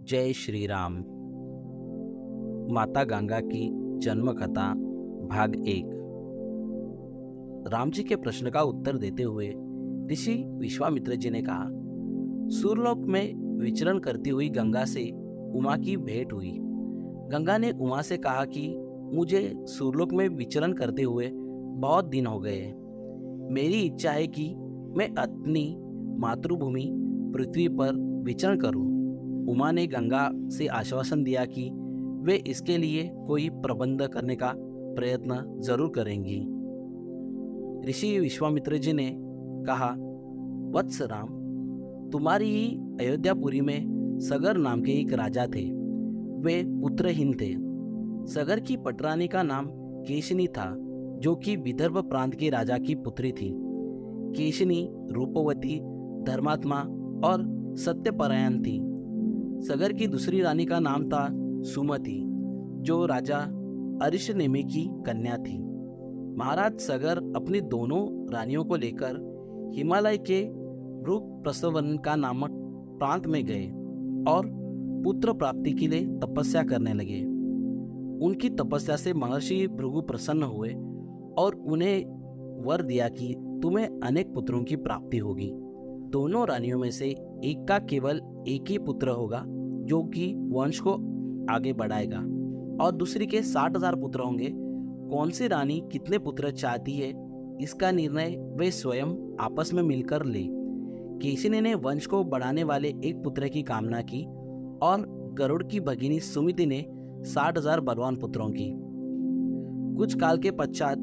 जय श्री राम। माता गंगा की जन्म कथा भाग 1। राम जी के प्रश्न का उत्तर देते हुए ऋषि विश्वामित्र जी ने कहा, सूर्यलोक में विचरण करती हुई गंगा से उमा की भेंट हुई। गंगा ने उमा से कहा कि मुझे सूर्यलोक में विचरण करते हुए बहुत दिन हो गए हैं। मेरी इच्छा है कि मैं अपनी मातृभूमि पृथ्वी पर विचरण करूं। उमा ने गंगा से आश्वासन दिया कि वे इसके लिए कोई प्रबंध करने का प्रयत्न जरूर करेंगी। ऋषि विश्वामित्र जी ने कहा, वत्स राम, तुम्हारी ही अयोध्यापुरी में सगर नाम के एक राजा थे। वे पुत्रहीन थे। सगर की पटरानी का नाम केशिनी था, जो कि विदर्भ प्रांत के राजा की पुत्री थी। केशिनी रूपवती, धर्मात्मा और सत्यपरायण थी। सगर की दूसरी रानी का नाम था सुमति, जो राजा अरिशनेमि की कन्या थी। महाराज सगर अपनी दोनों रानियों को लेकर हिमालय के भृगुप्रस्थवन का नामक प्रांत में गए और पुत्र प्राप्ति के लिए तपस्या करने लगे। उनकी तपस्या से महर्षि भृगु प्रसन्न हुए और उन्हें वर दिया कि तुम्हें अनेक पुत्रों की प्राप्ति होगी। दोनों रानियों में से एक का केवल एक ही पुत्र होगा, जो कि वंश को आगे बढ़ाएगा, और दूसरी के 60,000 पुत्र होंगे। कौन सी रानी कितने पुत्र चाहती है, इसका निर्णय वे स्वयं आपस में मिलकर ले। केशिनी ने वंश को बढ़ाने वाले एक पुत्र की कामना की और गरुड़ की भगिनी सुमिति ने 60,000 बलवान पुत्रों की। कुछ काल के पश्चात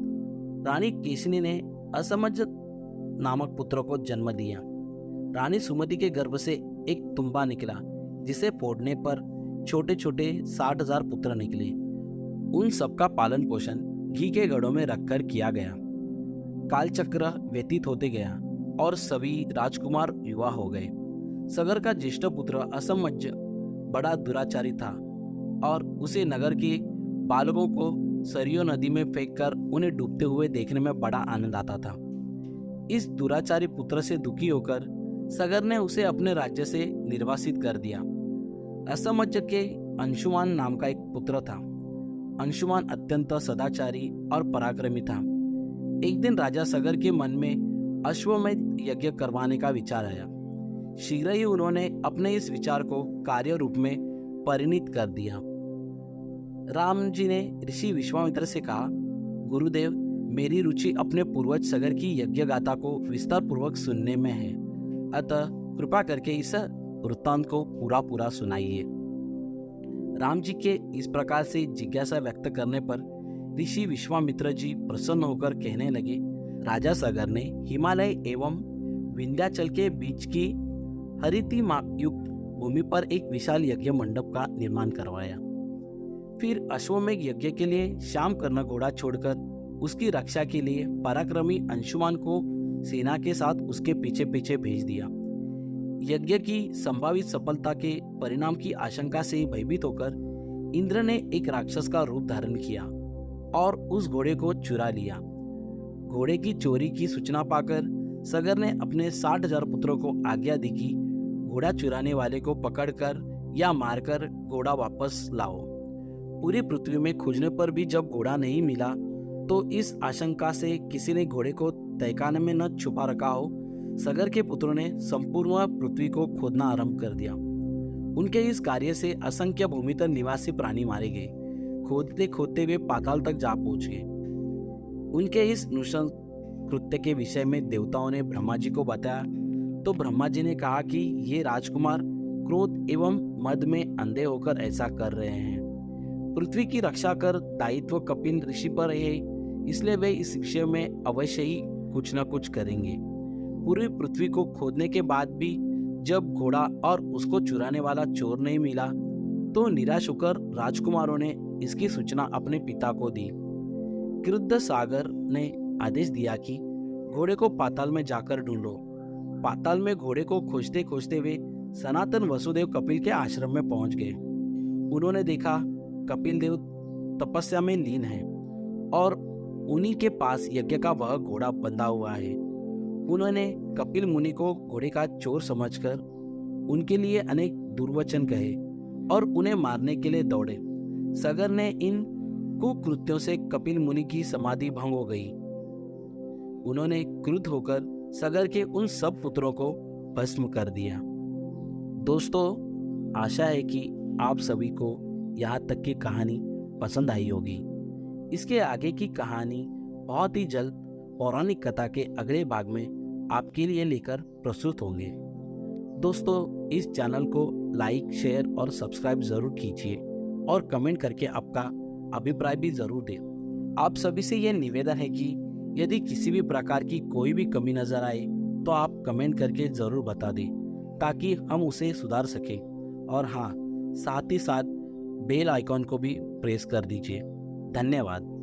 रानी केशिनी ने असमझ नामक पुत्र को जन्म दिया। रानी सुमति के गर्भ से एक तुम्बा निकला, जिसे फोड़ने पर छोटे छोटे 60,000 पुत्र निकले। उन सबका पालन पोषण घी के घड़ों में रखकर किया गया। कालचक्र व्यतीत होते गया और सभी राजकुमार युवा हो गए। सगर का ज्येष्ठ पुत्र असमंज बड़ा दुराचारी था और उसे नगर के बालकों को सरयू नदी में फेंककर उन्हें डूबते हुए देखने में बड़ा आनंद आता था। इस दुराचारी पुत्र से दुखी होकर सगर ने उसे अपने राज्य से निर्वासित कर दिया। असमंज के अंशुमान नाम का एक पुत्र था। अंशुमान अत्यंत सदाचारी और पराक्रमी था। एक दिन राजा सगर के मन में अश्वमेध यज्ञ करवाने का विचार आया। शीघ्र ही उन्होंने अपने इस विचार को कार्य रूप में परिणित कर दिया। राम जी ने ऋषि विश्वामित्र से कहा, गुरुदेव, मेरी रुचि अपने पूर्वज सगर की यज्ञ गाथा को विस्तार पूर्वक सुनने में है, अतः कृपा करके इस वृत्तांत को पूरा सुनाइए। राम जी के इस प्रकार से जिज्ञासा व्यक्त करने पर ऋषि विश्वामित्र जी प्रसन्न होकर कहने लगे, राजा सगर ने हिमालय एवं विंध्याचल के बीच की हरितिमा युक्त भूमि पर एक विशाल यज्ञ मंडप का निर्माण करवाया। फिर अश्वमेध यज्ञ के लिए श्याम कर्ण घोड़ा छोड़कर उसकी रक्षा के लिए पराक्रमी अंशुमान को सेना के साथ उसके पीछे पीछे भेज दिया। यज्ञ की संभावित सफलता के परिणाम की आशंका से भयभीत होकर इंद्र ने एक राक्षस का रूप धारण किया और उस घोड़े को चुरा लिया। घोड़े की चोरी की सूचना पाकर सगर ने अपने 60,000 पुत्रों को आज्ञा दी कि घोड़ा चुराने वाले को पकड़कर या मारकर घोड़ा वापस लाओ। पूरी पृथ्वी में खोजने पर भी जब घोड़ा नहीं मिला, तो इस आशंका से किसी ने घोड़े को तहखाने में न छुपा रखा हो, सगर के पुत्रों ने संपूर्ण पृथ्वी को खोदना आरंभ कर दिया। उनके इस कार्य से असंख्य भूमितल निवासी प्राणी मारे गए। खोदते खोदते वे पाताल तक जा पहुंच गए। उनके इस नृशंस कृत्य के विषय में देवताओं ने ब्रह्मा जी को बताया, तो ब्रह्मा जी ने कहा कि ये राजकुमार क्रोध एवं मद में अंधे होकर ऐसा कर रहे हैं। पृथ्वी की रक्षा कर दायित्व कपिल ऋषि पर है, इसलिए वे इस विषय में अवश्य ही कुछ न कुछ करेंगे। पूरी पृथ्वी को खोदने के बाद भी जब घोड़ा और उसको चुराने वाला चोर नहीं मिला, तो निराश होकर राजकुमारों ने इसकी सूचना अपने पिता को दी। क्रुद्ध सागर ने आदेश दिया कि घोड़े को पाताल में जाकर ढूंढो। पाताल में घोड़े को खोजते खोजते वे सनातन वसुदेव कपिल के आश्रम में पहुंच गए। उन्होंने देखा कपिल देव तपस्या में लीन है और उन्हीं के पास यज्ञ का वह घोड़ा बंधा हुआ है। उन्होंने कपिल मुनि को घोड़े का चोर समझकर उनके लिए अनेक दुर्वचन कहे और उन्हें मारने के लिए दौड़े। सगर ने इन कुकृत्यों से कपिल मुनि की समाधि भंग हो गई। उन्होंने क्रुद्ध होकर सगर के उन सब पुत्रों को भस्म कर दिया। दोस्तों, आशा है कि आप सभी को यहाँ तक की कहानी पसंद आई होगी। इसके आगे की कहानी बहुत ही जल्द पौराणिक कथा के अगले भाग में आपके लिए लेकर प्रस्तुत होंगे। दोस्तों, इस चैनल को लाइक, शेयर और सब्सक्राइब जरूर कीजिए और कमेंट करके आपका अभिप्राय भी जरूर दें। आप सभी से यह निवेदन है कि यदि किसी भी प्रकार की कोई भी कमी नजर आए तो आप कमेंट करके जरूर बता दें, ताकि हम उसे सुधार सकें। और हाँ, साथ ही साथ बेल आइकॉन को भी प्रेस कर दीजिए। धन्यवाद।